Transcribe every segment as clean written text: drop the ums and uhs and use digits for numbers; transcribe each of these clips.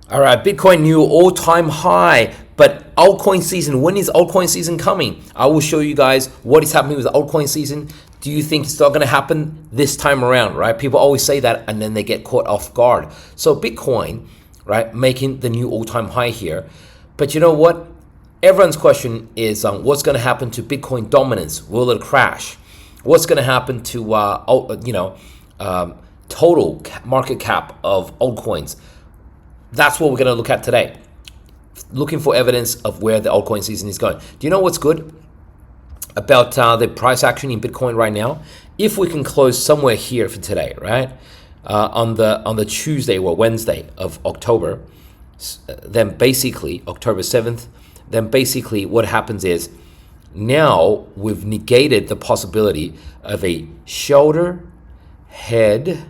All right, Bitcoin new all-time high, but altcoin season, when is altcoin season coming? I will show you guys what is happening with the altcoin season. Do you think it's not going to happen this time around, right? People always say that and then they get caught off guard. So Bitcoin, right, making the new all-time high here. But you know what? Everyone's question is what's going to happen to Bitcoin dominance? Will it crash? What's going to happen to total market cap of altcoins? That's what we're going to look at today. Looking for evidence of where the altcoin season is going. Do you know what's good about the price action in Bitcoin right now? If we can close somewhere here for today, right, on the Tuesday or Wednesday of October, then basically October 7th, then basically what happens is now we've negated the possibility of a shoulder, head,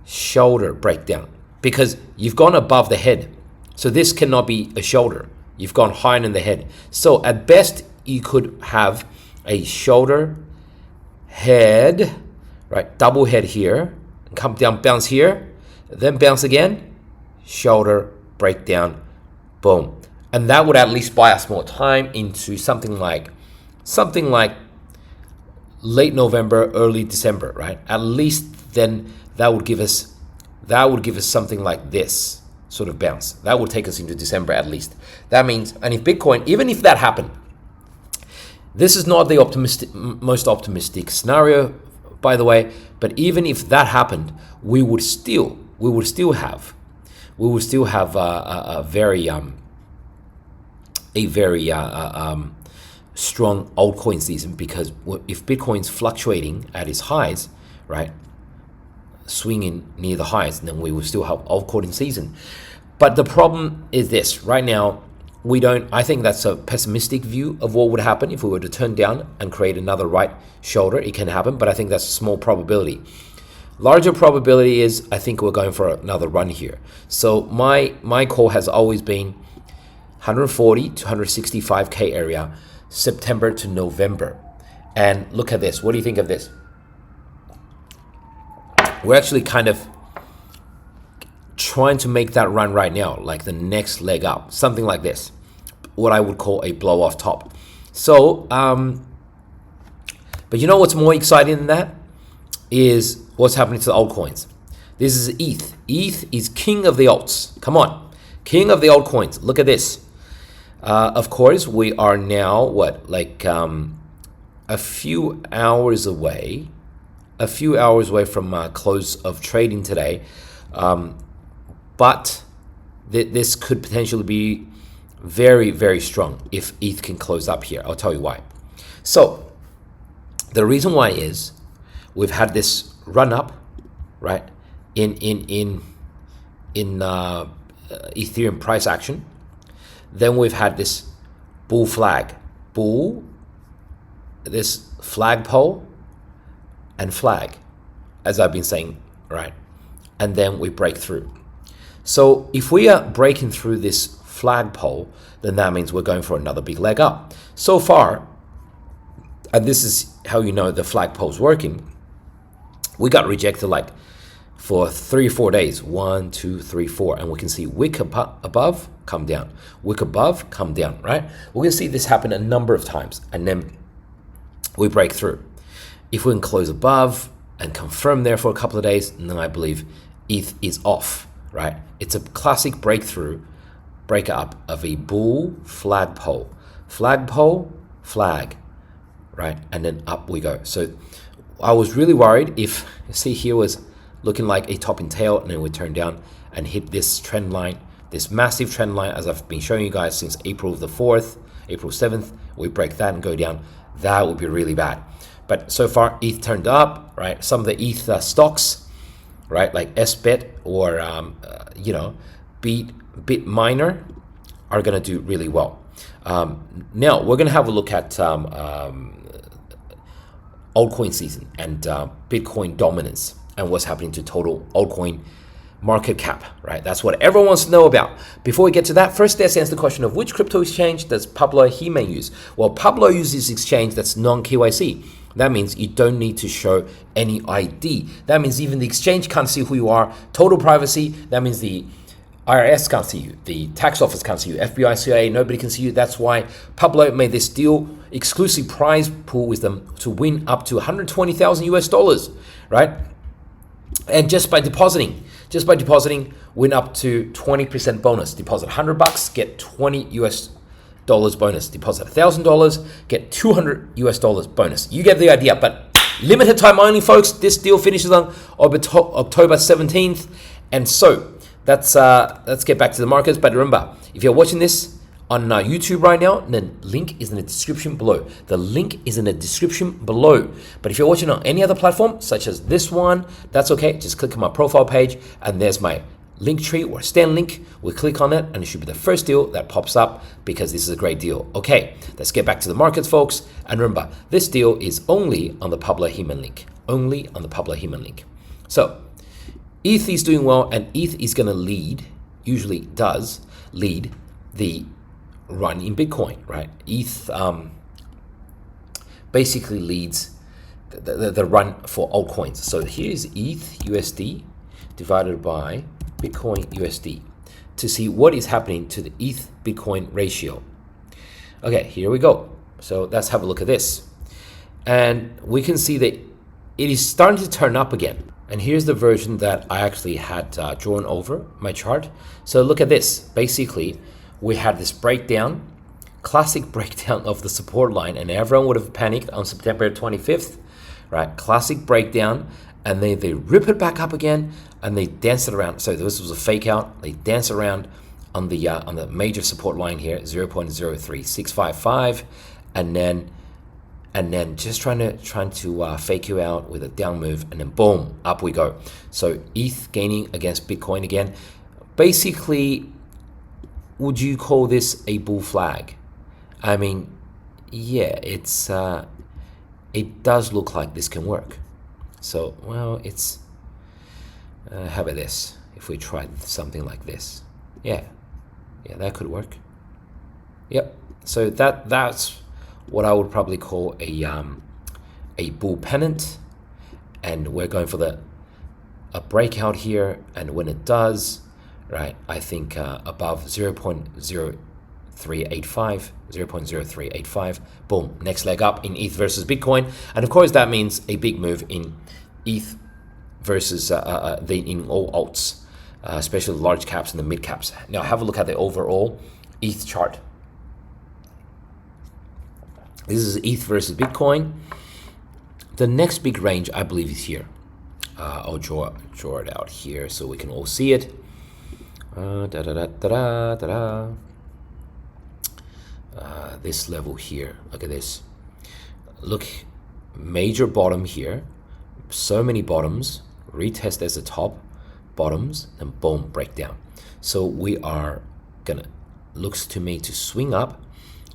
shoulder breakdown. Because you've gone above the head. So this cannot be a shoulder. You've gone higher in the head. So at best, you could have a shoulder, head, right? Double head here, come down, bounce here, then bounce again, shoulder, breakdown, boom. And that would at least buy us more time into something like late November, early December, right? At least then that would give us something like this sort of bounce. That will take us into December at least. That means, and if Bitcoin, even if that happened, this is not the most optimistic scenario, by the way, but even if that happened, we would still have a very strong altcoin season, because if Bitcoin's fluctuating at its highs, right, swinging near the highs, then we will still have altcoin season. But the problem is this: right now, I think that's a pessimistic view of what would happen if we were to turn down and create another right shoulder. It can happen, but I think that's a small probability. Larger probability is I think we're going for another run here. So my call has always been 140 to 165K area, September to November. And look at this. What do you think of this? We're actually kind of trying to make that run right now, like the next leg up, something like this, what I would call a blow off top. So, but you know what's more exciting than that is what's happening to the altcoins. This is ETH. ETH is king of the alts. Come on, king of the altcoins. Look at this. Of course, we are now a few hours away from close of trading today, but this could potentially be very, very strong if ETH can close up here. I'll tell you why. So the reason why is we've had this run up, right, in Ethereum price action. Then we've had this bull flag, this flagpole, and flag, as I've been saying, right? And then we break through. So if we are breaking through this flagpole, then that means we're going for another big leg up. So far, and this is how you know the flagpole's working, we got rejected like for 3 or 4 days, 1, 2, 3, 4, and we can see wick above, come down, wick above, come down, right? We're gonna see this happen a number of times, and then we break through. If we can close above and confirm there for a couple of days, then I believe ETH is off, right? It's a classic break up of a bull flagpole, flag, right? And then up we go. So I was really worried if, see here was looking like a top and tail, and then we turn down and hit this trend line, this massive trend line, as I've been showing you guys since April the 4th, April 7th, we break that and go down. That would be really bad. But so far, ETH turned up, right? Some of the ETH stocks, right, like SBET or Bitminer are going to do really well. Now we're going to have a look at altcoin season and Bitcoin dominance and what's happening to total altcoin market cap, right? That's what everyone wants to know about. Before we get to that, first let's answer the question of which crypto exchange does Pablo He-Man use? Well, Pablo uses exchange that's non-KYC. That means you don't need to show any ID. That means even the exchange can't see who you are. Total privacy. That means the IRS can't see you. The tax office can't see you. FBI, CIA, nobody can see you. That's why Pablo made this deal, exclusive prize pool with them to win up to 120,000 US dollars, right? And just by depositing, win up to 20% bonus. Deposit $100, get 20 US dollars bonus. Deposit $1,000, get 200 US dollars bonus. You get the idea, but limited time only, folks. This deal finishes on October 17th. And so let's get back to the markets. But remember, if you're watching this on YouTube right now, then link is in the description below. The link is in the description below. But if you're watching on any other platform, such as this one, that's okay. Just click on my profile page, and there's my link tree or stand link. We click on it, and it should be the first deal that pops up because this is a great deal. Okay, let's get back to the markets, folks. And remember, this deal is only on the Pablo Heman link. Only on the Pablo Heman link. So ETH is doing well, and ETH is going to lead, usually does lead the run in Bitcoin, right? ETH basically leads the run for altcoins. So here's ETH USD divided by Bitcoin USD to see what is happening to the ETH Bitcoin ratio. Okay, here we go. So let's have a look at this. And we can see that it is starting to turn up again. And here's the version that I actually had drawn over my chart. So look at this. Basically, we had this breakdown, classic breakdown of the support line, and everyone would have panicked on September 25th, right? Classic breakdown, and then they rip it back up again, and they dance it around. So this was a fake out. They dance around on the major support line here, 0.03655, and then just trying to fake you out with a down move, and then boom, up we go. So ETH gaining against Bitcoin again. Basically, would you call this a bull flag? I mean, yeah, it does look like this can work. So, well, it's how about this? If we tried something like this, yeah, that could work. Yep. So that's what I would probably call a bull pennant, and we're going for a breakout here, and when it does, right, I think above 0.0385, boom, next leg up in ETH versus Bitcoin, and of course that means a big move in ETH versus in all alts, especially the large caps and the mid caps. Now have a look at the overall ETH chart. This is ETH versus Bitcoin. The next big range, I believe, is here. I'll draw it out here so we can all see it. This level here. Look at this. Look, major bottom here. So many bottoms. Retest as the top bottoms, and boom, breakdown. So we are gonna, looks to me, to swing up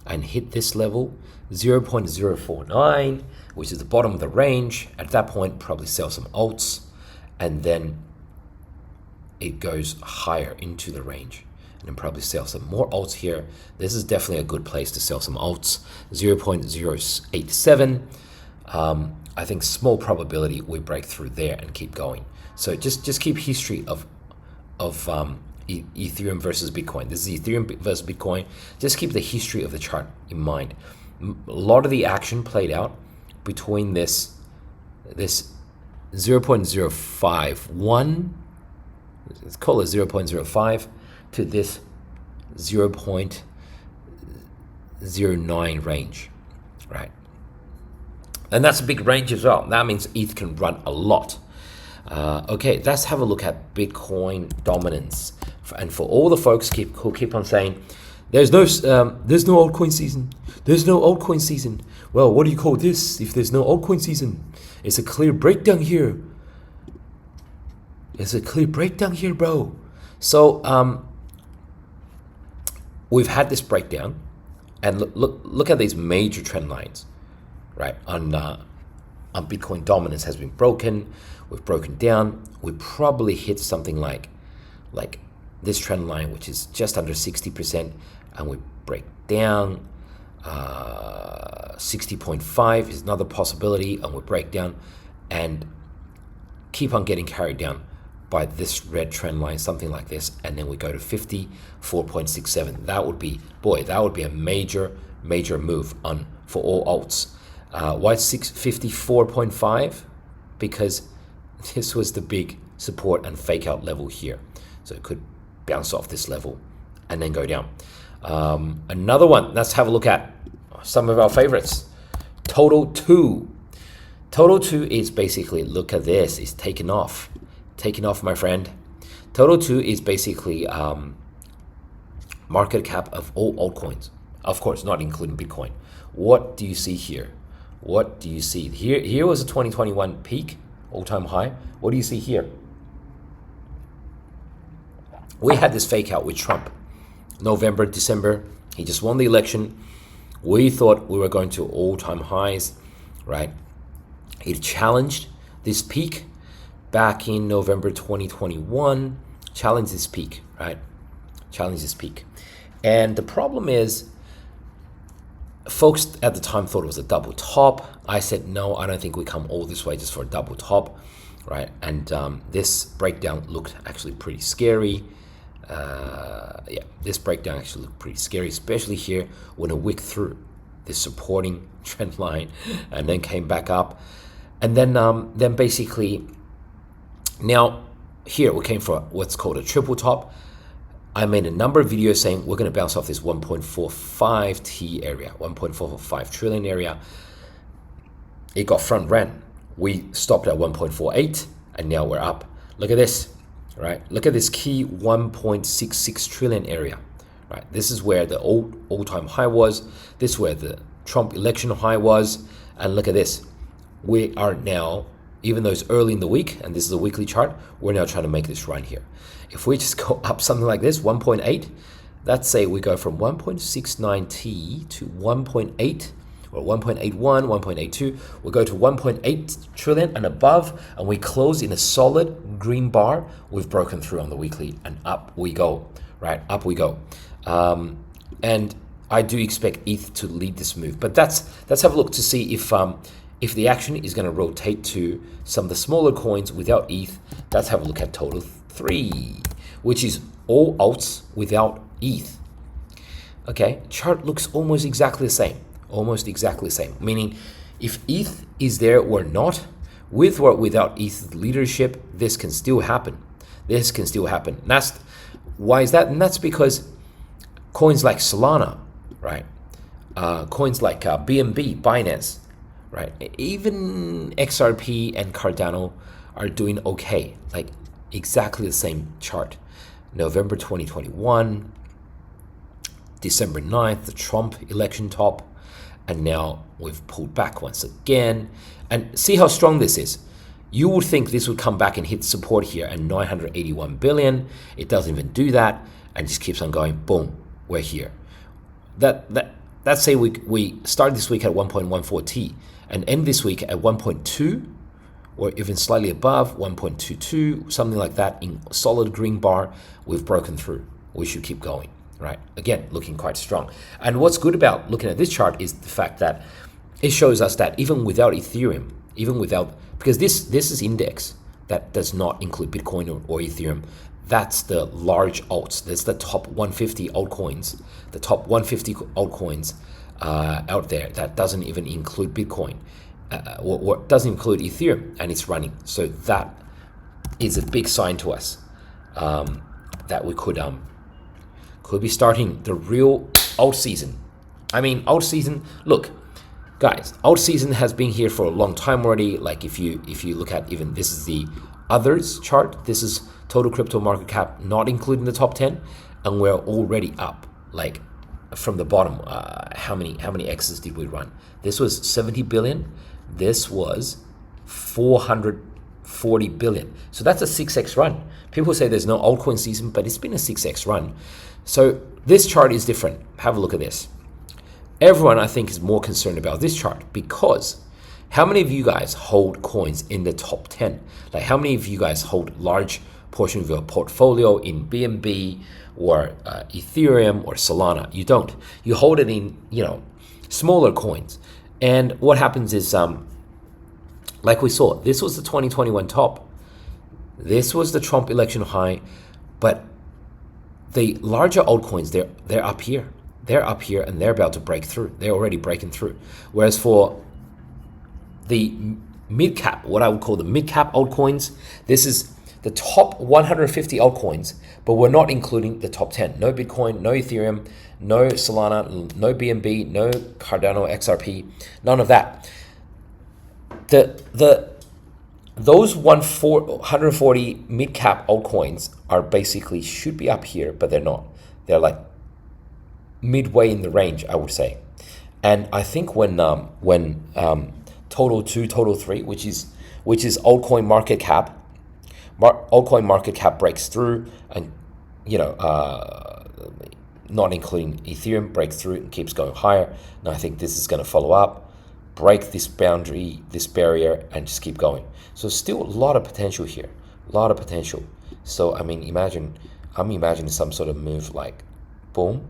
and hit this level, 0.049, which is the bottom of the range. At that point, probably sell some alts, and then it goes higher into the range, and then probably sell some more alts here. This is definitely a good place to sell some alts. 0.087. I think small probability we break through there and keep going. So just keep history of Ethereum versus Bitcoin. This is Ethereum versus Bitcoin. Just keep the history of the chart in mind. A lot of the action played out between this 0.051, let's call it 0.05, to this 0.09 range, right? And that's a big range as well. That means ETH can run a lot. Okay, let's have a look at Bitcoin dominance. And for all the folks who keep on saying, there's no altcoin season. There's no altcoin season. Well, what do you call this if there's no altcoin season? It's a clear breakdown here. It's a clear breakdown here, bro. So we've had this breakdown, and look at these major trend lines, right? On Bitcoin dominance has been broken. We've broken down. We probably hit something like this trend line, which is just under 60%, and we break down. 60.5 is another possibility, and we break down and keep on getting carried down by this red trend line, something like this, and then we go to 54.67. That would be a major move on for all alts. Why 54.5? Because this was the big support and fake out level here, so it could bounce off this level and then go down. Another one, let's have a look at some of our favorites. Total 2 is basically, look at this, it's taken off, my friend. Total 2 is basically market cap of all altcoins, of course not including Bitcoin. What do you see here? What do you see here? Here was a 2021 peak, all-time high. What do you see here? We had this fake out with Trump, November, December. He just won the election. We thought we were going to all-time highs, right? He challenged this peak back in November 2021. Challenged this peak, right? Challenged this peak. And the problem is, folks at the time thought it was a double top. I said, no, I don't think we come all this way just for a double top, right? And this breakdown looked actually pretty scary. This breakdown actually looked pretty scary, especially here when it wicked through this supporting trend line and then came back up. And then basically, now here we came for what's called a triple top. I made a number of videos saying we're going to bounce off this 1.45 T area, 1.445 trillion area. It got front ran. We stopped at 1.48 and now we're up. Look at this, right? Look at this key 1.66 trillion area, right? This is where the all-time high was. This is where the Trump election high was. And look at this. We are now, even though it's early in the week, and this is a weekly chart, we're now trying to make this run here. If we just go up something like this, 1.8, let's say we go from 1.69 T to 1.8 or 1.81, 1.82, we'll go to 1.8 trillion and above, and we close in a solid green bar. We've broken through on the weekly and up we go, right? Up we go. And I do expect ETH to lead this move, but let's have a look to see if the action is going to rotate to some of the smaller coins without ETH. Let's have a look at total 3, which is all alts without ETH. Okay, chart looks almost exactly the same. Meaning, if ETH is there or not, with or without ETH leadership, this can still happen. And why is that? And that's because coins like Solana, right? Coins like BNB, Binance, right? Even XRP and Cardano are doing okay. Like exactly the same chart. November 2021, December 9th, the Trump election top, and now we've pulled back once again. And see how strong this is. You would think this would come back and hit support here at 981 billion. It doesn't even do that and just keeps on going. Boom, we're here. Let's say we start this week at 1.14 T and end this week at 1.2 or even slightly above 1.22, something like that in solid green bar. We've broken through. We should keep going, right? Again, looking quite strong. And what's good about looking at this chart is the fact that it shows us that even without Ethereum, because this is index that does not include Bitcoin or Ethereum. That's the large alts. That's the top 150 altcoins. The top 150 altcoins out there that doesn't even include Bitcoin or doesn't include Ethereum, and it's running. So that is a big sign to us that we could be starting the real alt season. I mean, alt season. Look, guys, alt season has been here for a long time already. Like if you look at even this is the others chart. This is total crypto market cap, not including the top 10, and we're already up. Like from the bottom, how many X's did we run? This was 70 billion. This was 440 billion. So that's a 6x run. People say there's no altcoin season, but it's been a 6x run. So this chart is different. Have a look at this. Everyone, I think, is more concerned about this chart because how many of you guys hold coins in the top 10? Like how many of you guys hold large portion of your portfolio in BNB or Ethereum or Solana? You don't. You hold it in, smaller coins. And what happens is, like we saw, this was the 2021 top. This was the Trump election high, but the larger altcoins, they're up here. They're up here and they're about to break through. They're already breaking through. Whereas for the mid-cap, what I would call the mid-cap altcoins, this is the top 150 altcoins, but we're not including the top 10. No Bitcoin, no Ethereum, no Solana, no BNB, no Cardano XRP, none of that. Those 140 mid-cap altcoins are basically should be up here, but they're not. They're like midway in the range, I would say. And I think when total 2, total 3, which is altcoin market cap, altcoin market cap breaks through, and not including Ethereum, breaks through and keeps going higher. And I think this is going to follow up, break this boundary, this barrier, and just keep going. So still a lot of potential here, a lot of potential. So I mean, I'm imagining some sort of move like, boom.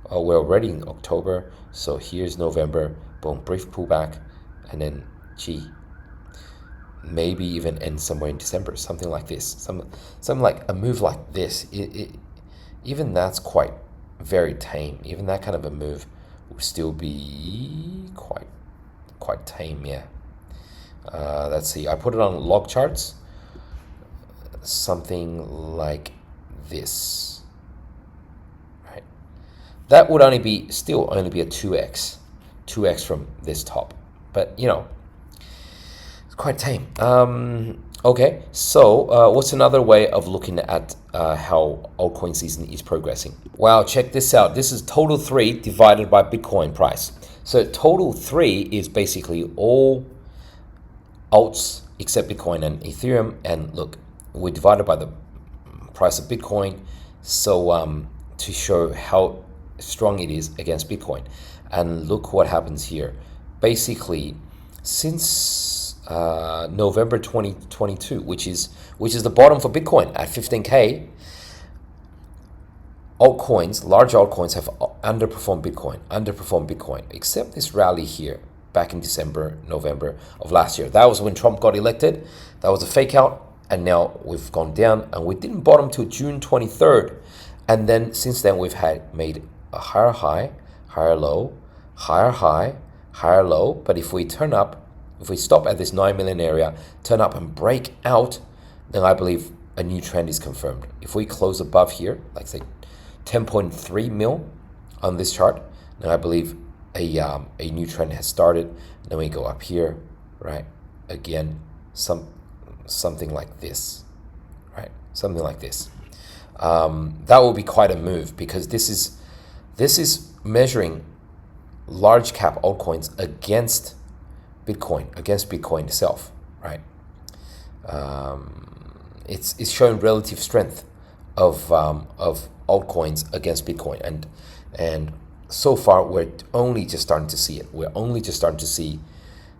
Oh, we're already in October, so here's November, boom, brief pullback, and then maybe even end somewhere in December, something like this, some like a move like this. Even that's quite very tame. Even that kind of a move will still be quite tame, yeah. Let's see. I put it on log charts. Something like this, right? That would only be a 2x from this top, but it's quite tame. Okay, so what's another way of looking at how altcoin season is progressing? Wow, check this out. This is total 3 divided by Bitcoin price. So total 3 is basically all alts except Bitcoin and Ethereum. And look, we divided by the price of Bitcoin, so to show how strong it is against Bitcoin. And look what happens here. Basically, since November 2022, which is the bottom for Bitcoin at 15K, large altcoins have underperformed Bitcoin, except this rally here back in December, November of last year. That was when Trump got elected. That was a fake out, and now we've gone down, and we didn't bottom till June 23rd. And then since then, we've made a higher high, higher low, higher high, higher low. But if we stop at this 9 million area, turn up and break out, then I believe a new trend is confirmed. If we close above here, like say 10.3 mil on this chart, then I believe a new trend has started. Then we go up here, right? Again, something like this, right? Something like this. That will be quite a move, because this is measuring large cap altcoins against Bitcoin itself, right? It's showing relative strength of altcoins against Bitcoin, and so far we're only just starting to see it. We're only just starting to see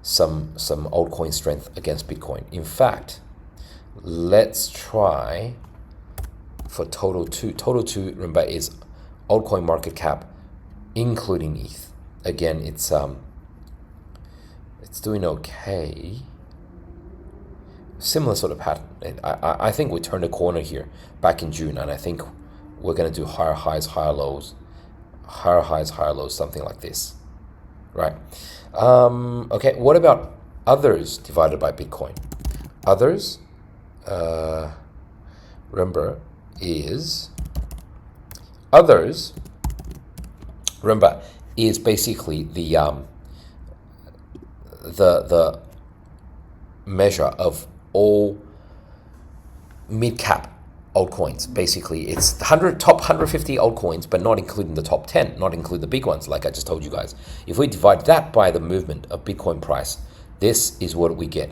some altcoin strength against Bitcoin. In fact, let's try for total 2. Total 2, remember, is altcoin market cap including ETH. Again, it's doing okay. Similar sort of pattern. And I think we turned a corner here back in June, and I think we're going to do higher highs, higher lows, higher highs, higher lows, something like this, right? Okay, what about others divided by Bitcoin? Others, remember, is basically the measure of all mid-cap altcoins. Basically, it's the top 150 altcoins, but not including the top 10, not include the big ones, like I just told you guys. If we divide that by the movement of Bitcoin price, this is what we get.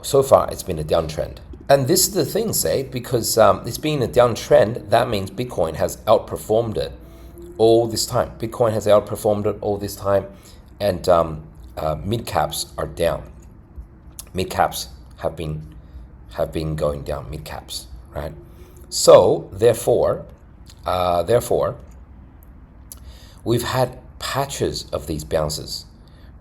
So far, it's been a downtrend. And this is the thing, say, because it's been a downtrend, that means Bitcoin has outperformed it all this time. Bitcoin has outperformed it all this time, and mid-caps are down. Mid-caps have been going down, mid-caps, right? So therefore, we've had patches of these bounces,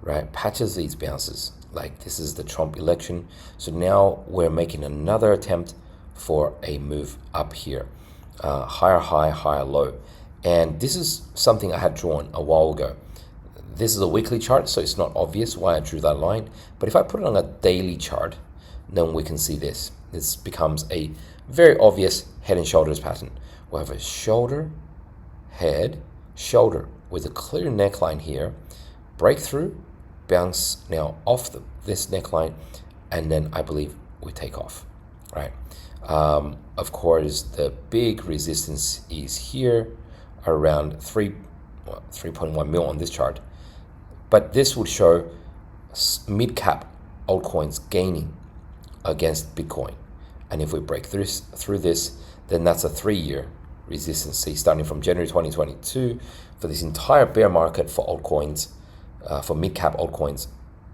right? Patches of these bounces. Like this is the Trump election. So now we're making another attempt for a move up here. Higher high, higher low. And this is something I had drawn a while ago. This is a weekly chart, so it's not obvious why I drew that line. But if I put it on a daily chart, then we can see this. This becomes a very obvious head and shoulders pattern. We'll have a shoulder, head, shoulder with a clear neckline here, breakthrough, bounce now off this neckline, and then I believe we take off, right? Of course, the big resistance is here around 3.1 mil on this chart. But this would show mid-cap altcoins gaining against Bitcoin. And if we break through this, then that's a 3-year resistance. See, starting from January 2022, for this entire bear market for altcoins, for mid-cap altcoins,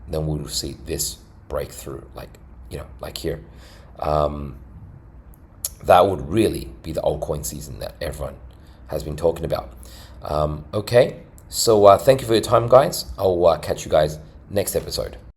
then we'll see this breakthrough, like here. That would really be the altcoin season that everyone has been talking about. Okay, so thank you for your time, guys. I'll catch you guys next episode.